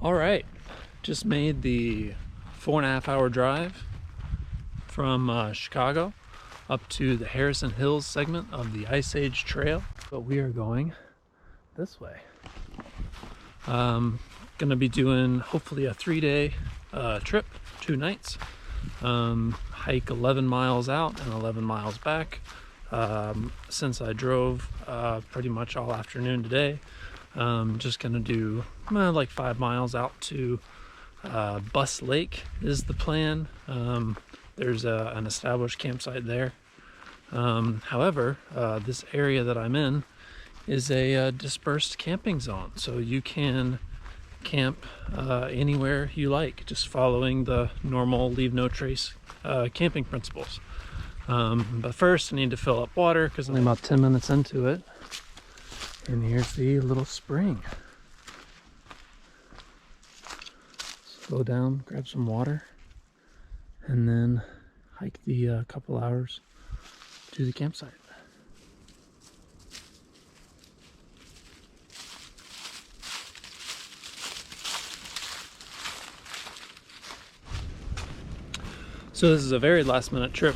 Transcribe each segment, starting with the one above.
All right, just made the 4.5 hour drive from Chicago up to the Harrison Hills segment of the Ice Age Trail, but we are going this way. Gonna be doing hopefully a 3-day trip, 2 nights. Hike 11 miles out and 11 miles back. Since I drove pretty much all afternoon today, just gonna do like 5 miles out to Bus Lake is the plan. There's an established campsite there. However, this area that I'm in is a dispersed camping zone, so you can camp anywhere you like, just following the normal leave no trace camping principles. But first I need to fill up water because I'm about 10 minutes into it. And here's the little spring. Slow down, grab some water, and then hike the couple hours to the campsite. So this is a very last minute trip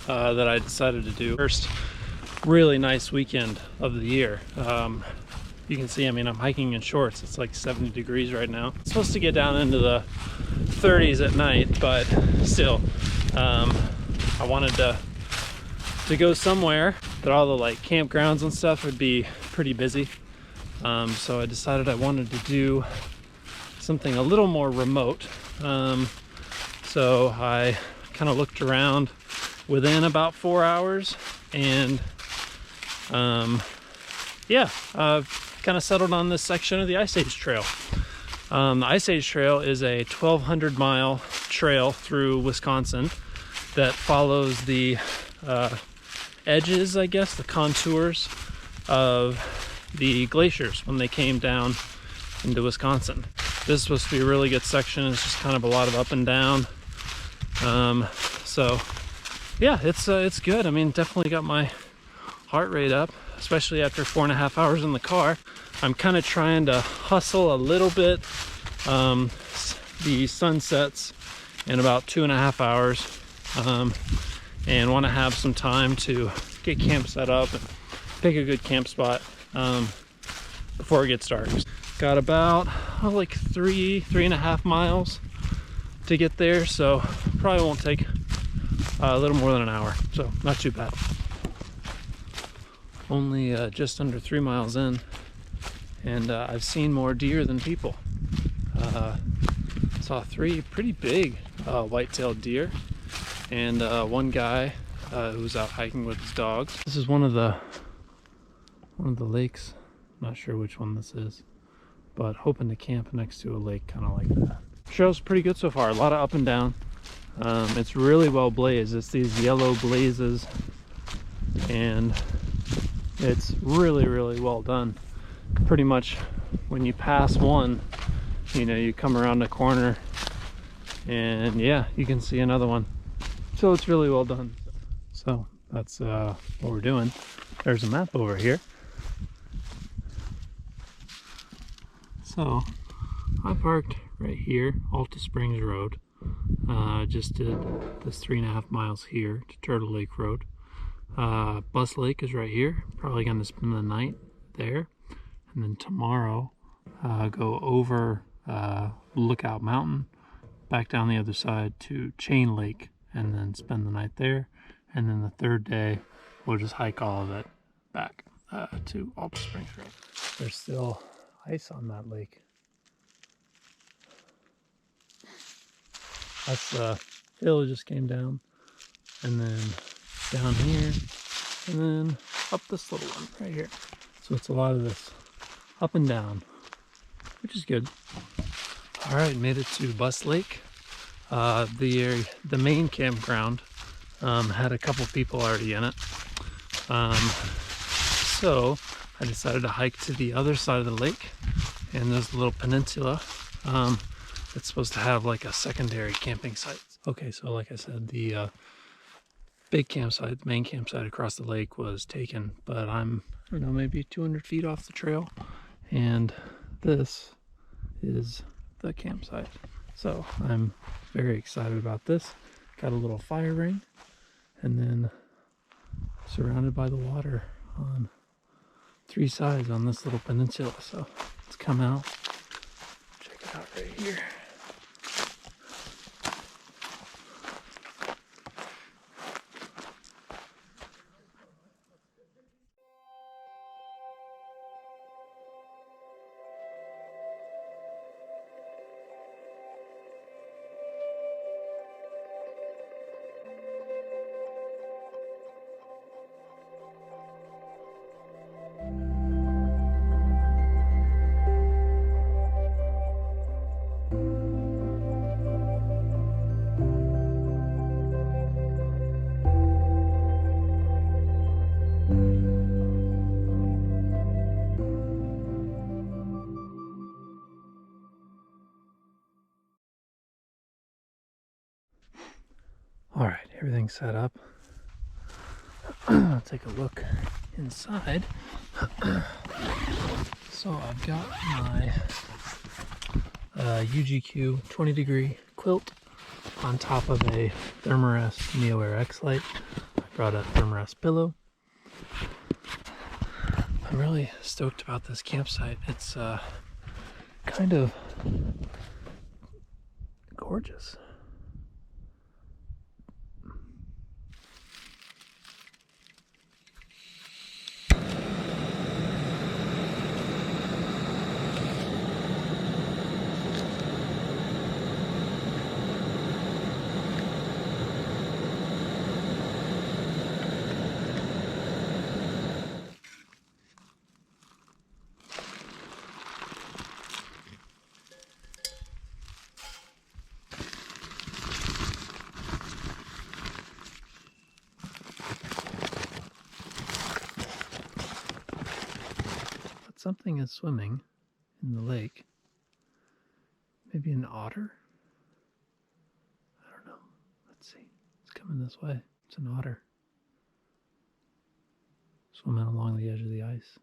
that I decided to do. First really nice weekend of the year. You can see, I'm hiking in shorts. It's like 70 degrees right now. It's supposed to get down into the 30s at night, but still, I wanted to go somewhere that all the like campgrounds and stuff would be pretty busy. So I decided I wanted to do something a little more remote. So I kind of looked around within about 4 hours, and kind of settled on this section of the Ice Age Trail. The Ice Age Trail is a 1,200 mile trail through Wisconsin that follows the edges, I guess, the contours of the glaciers when they came down into Wisconsin. This is supposed to be a really good section. It's just kind of a lot of up and down. So yeah, it's good. Definitely got my heart rate up, especially after 4.5 hours in the car. I'm kind of trying to hustle a little bit. The sun sets in about 2.5 hours, and want to have some time to get camp set up and pick a good camp spot before it gets dark. Got about like 3.5 miles to get there, so probably won't take a little more than an hour, so not too bad. Only just under 3 miles in, and I've seen more deer than people. Saw 3 pretty big white-tailed deer, and one guy who was out hiking with his dogs. This is one of the lakes. Not sure which one this is, but hoping to camp next to a lake kind of like that. Trail's pretty good so far. A lot of up and down. It's really well blazed. It's these yellow blazes, and it's really well done. Pretty much when you pass one, you come around a corner and yeah, you can see another one. So it's really well done. So that's what we're doing. There's a map over here. So I parked right here, Alta Springs Road. Just did this 3.5 miles here to Turtle Lake Road. Bus Lake is right here. Probably gonna spend the night there, and then tomorrow go over Lookout Mountain, back down the other side to Chain Lake, and then spend the night there. And then the third day we'll just hike all of it back to Alta Springs Road. There's still ice on that lake. That's the hill just came down, and then down here, and then up this little one right here. So it's a lot of this up and down, which is good. All right, made it to Bus Lake. The main campground had a couple people already in it. So I decided to hike to the other side of the lake, and there's a little peninsula. It's supposed to have like a secondary camping site. Okay, so like I said, the big campsite, the main campsite across the lake was taken, but I'm, I don't know, maybe 200 feet off the trail, and this is the campsite. So I'm very excited about this. Got a little fire ring, and then surrounded by the water on 3 sides on this little peninsula. So let's come out, check it out right here. All right, everything's set up. I'll take a look inside. So I've got my UGQ 20-degree quilt on top of a Thermarest NeoAir X-Lite. I brought a Thermarest pillow. I'm really stoked about this campsite. It's kind of gorgeous. Something is swimming in the lake. Maybe an otter? I don't know. Let's see. It's coming this way. It's an otter. Swimming along the edge of the ice.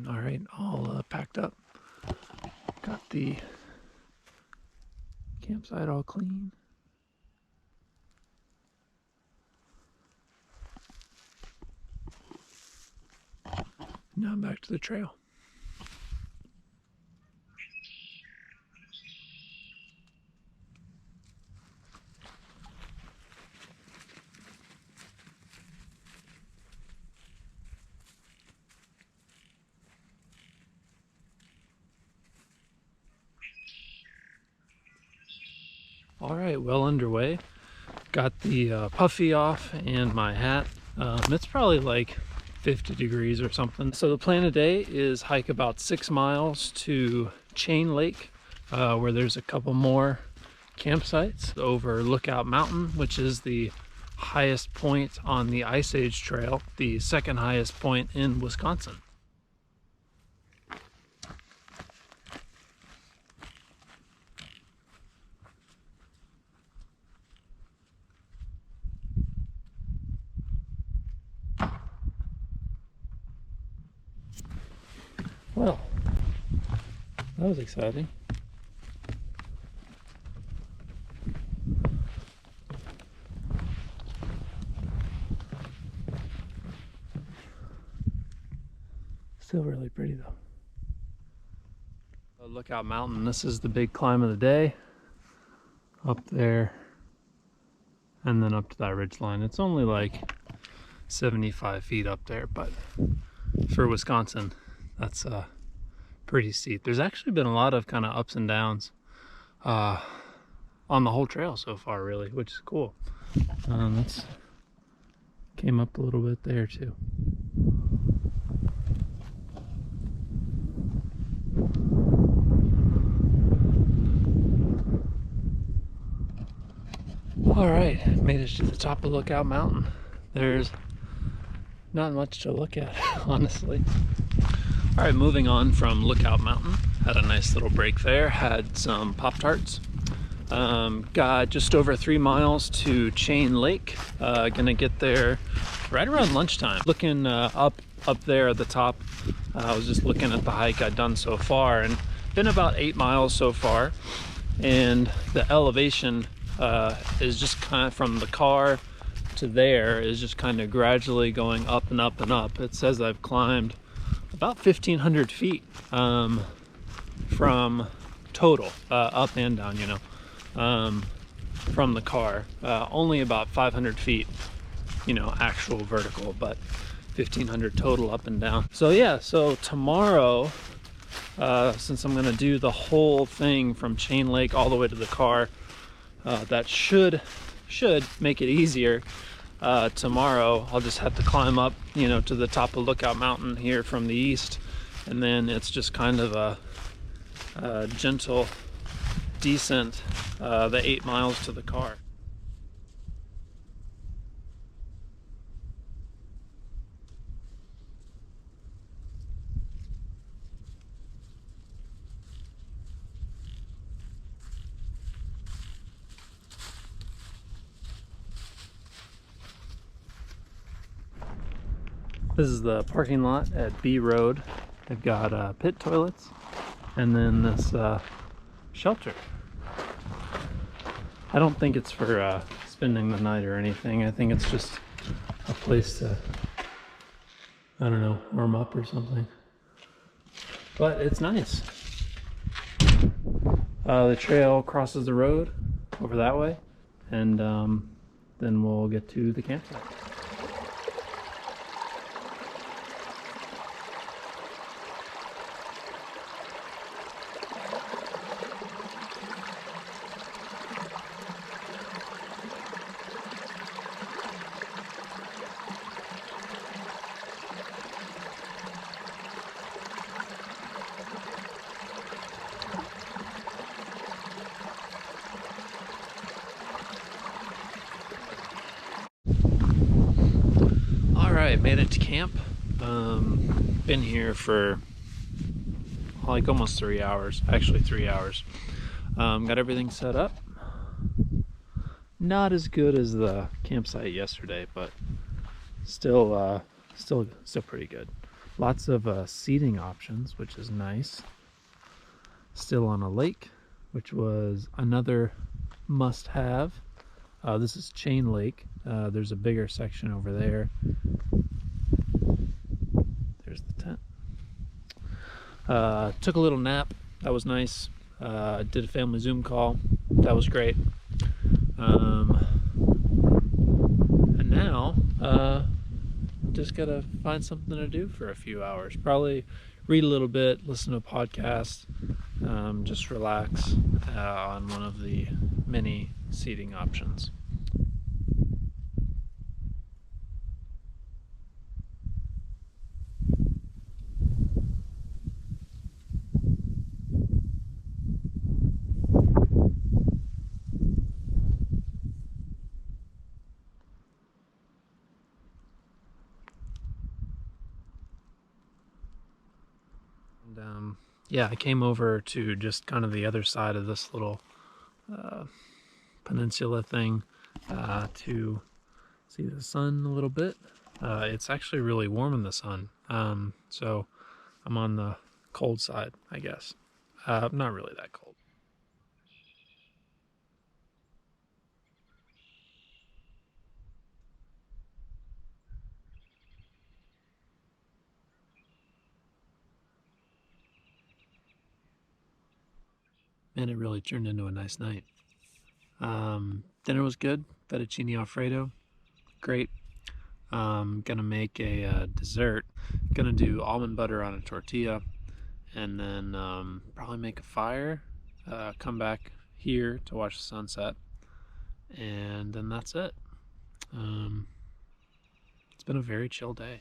All right, all packed up. Got the campsite all clean. Now I'm back to the trail. All right, well underway. Got the puffy off and my hat. It's probably like 50 degrees or something. So the plan today is hike about 6 miles to Chain Lake, where there's a couple more campsites over Lookout Mountain, which is the highest point on the Ice Age Trail, the second highest point in Wisconsin. Well, that was exciting. Still really pretty though. Lookout Mountain, this is the big climb of the day. Up there and then up to that ridge line. It's only like 75 feet up there, but for Wisconsin, that's pretty steep. There's actually been a lot of kind of ups and downs on the whole trail so far, really, which is cool. It's came up a little bit there too. All right, made it to the top of Lookout Mountain. There's not much to look at, honestly. All right, moving on from Lookout Mountain. Had a nice little break there, had some Pop-Tarts. Got just over 3 miles to Chain Lake. Gonna get there right around lunchtime. Looking up there at the top, I was just looking at the hike I'd done so far, and been about 8 miles so far. And the elevation is just kind of from the car to there is just kind of gradually going up and up and up. It says I've climbed about 1,500 feet from total, up and down, you know, from the car. Only about 500 feet, you know, actual vertical, but 1,500 total up and down. So yeah, so tomorrow, since I'm gonna do the whole thing from Chain Lake all the way to the car, that should make it easier. Tomorrow I'll just have to climb up, you know, to the top of Lookout Mountain here from the east, and then it's just kind of a gentle descent, the 8 miles to the car. This is the parking lot at B Road. They've got pit toilets and then this shelter. I don't think it's for spending the night or anything. I think it's just a place to, I don't know, warm up or something. But it's nice. The trail crosses the road over that way, and then we'll get to the campsite. Alright, made it to camp. Been here for like almost 3 hours, actually 3 hours. Got everything set up. Not as good as the campsite yesterday, but still pretty good. Lots of seating options, which is nice. Still on a lake, which was another must-have. This is Chain Lake. There's a bigger section over there. There's the tent. Took a little nap. That was nice. Did a family Zoom call. That was great. And now, just gotta find something to do for a few hours. Probably read a little bit, listen to a podcast, just relax on one of the many seating options. And yeah, I came over to just kind of the other side of this little peninsula thing to see the sun a little bit. It's actually really warm in the sun, so I'm on the cold side, I guess. Not really that cold. And it really turned into a nice night. Dinner was good. Fettuccine Alfredo, great. Gonna make a dessert. Gonna do almond butter on a tortilla and then probably make a fire, come back here to watch the sunset, and then that's it. It's been a very chill day.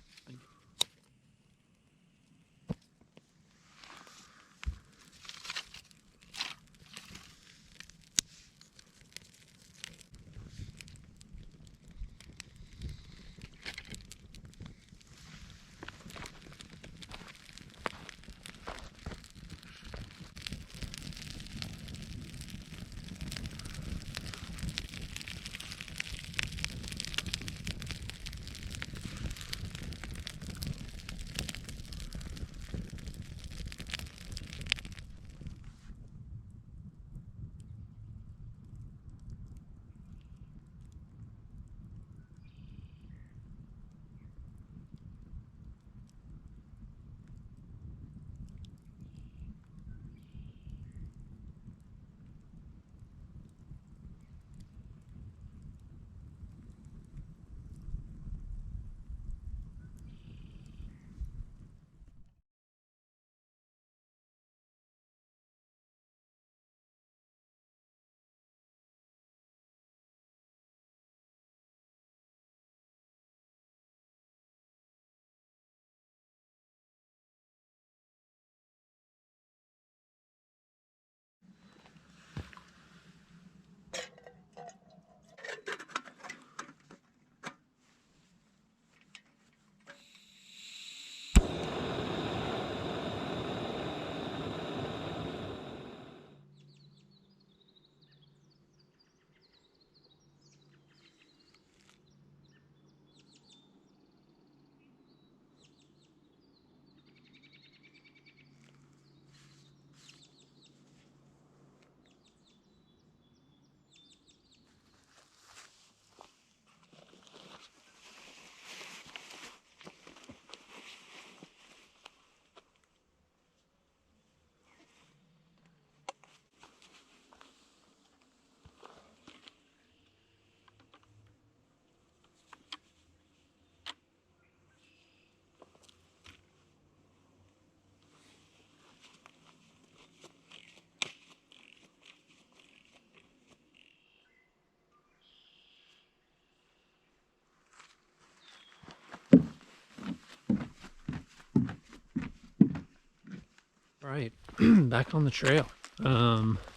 Right, back on the trail.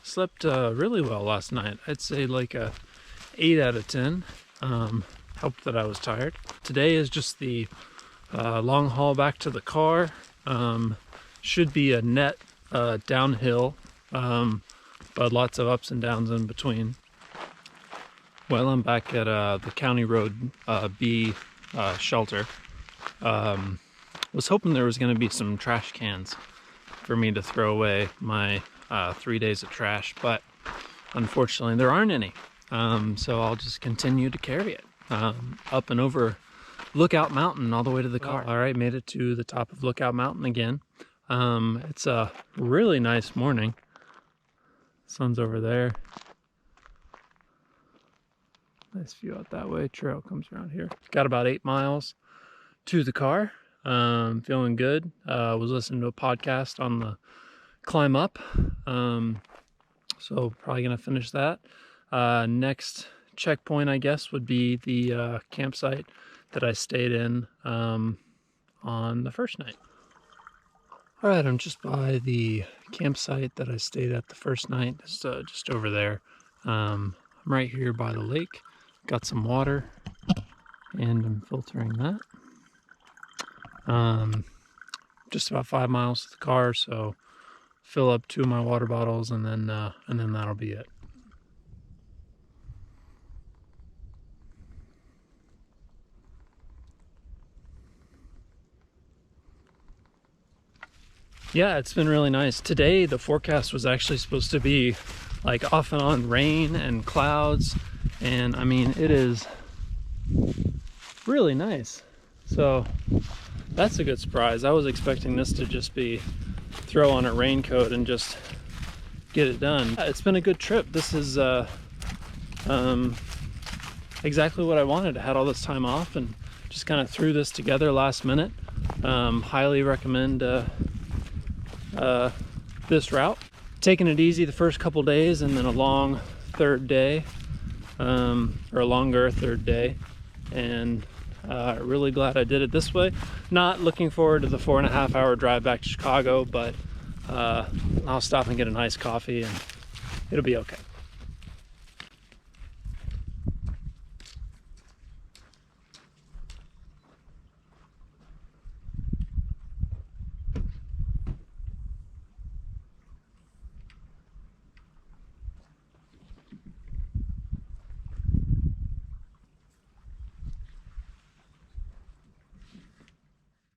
Slept really well last night. I'd say like a 8 out of 10. Helped that I was tired. Today is just the long haul back to the car. Should be a net downhill, but lots of ups and downs in between. Well, I'm back at the County Road B shelter. Was hoping there was going to be some trash cans for me to throw away my 3 days of trash, but unfortunately there aren't any. So I'll just continue to carry it up and over Lookout Mountain all the way to the car. All right, made it to the top of Lookout Mountain again. It's a really nice morning. Sun's over there. Nice view out that way. Trail comes around here. Got about 8 miles to the car. Feeling good. Was listening to a podcast on the climb up. So probably gonna finish that. Next checkpoint, I guess, would be the campsite that I stayed in on the first night. All right, I'm just by the campsite that I stayed at the first night. Just over there. I'm right here by the lake. Got some water, and I'm filtering that. Just about 5 miles to the car, so fill up 2 of my water bottles, and then that'll be it. Yeah, it's been really nice. Today, the forecast was actually supposed to be like off and on rain and clouds, and I mean, it is really nice. So that's a good surprise. I was expecting this to just be throw on a raincoat and just get it done. It's been a good trip. This is exactly what I wanted. I had all this time off and just kind of threw this together last minute. Highly recommend this route. Taking it easy the first couple days, and then a long third day, or a longer third day, and really glad I did it this way. Not looking forward to the 4.5 hour drive back to Chicago, but I'll stop and get a nice coffee and it'll be okay.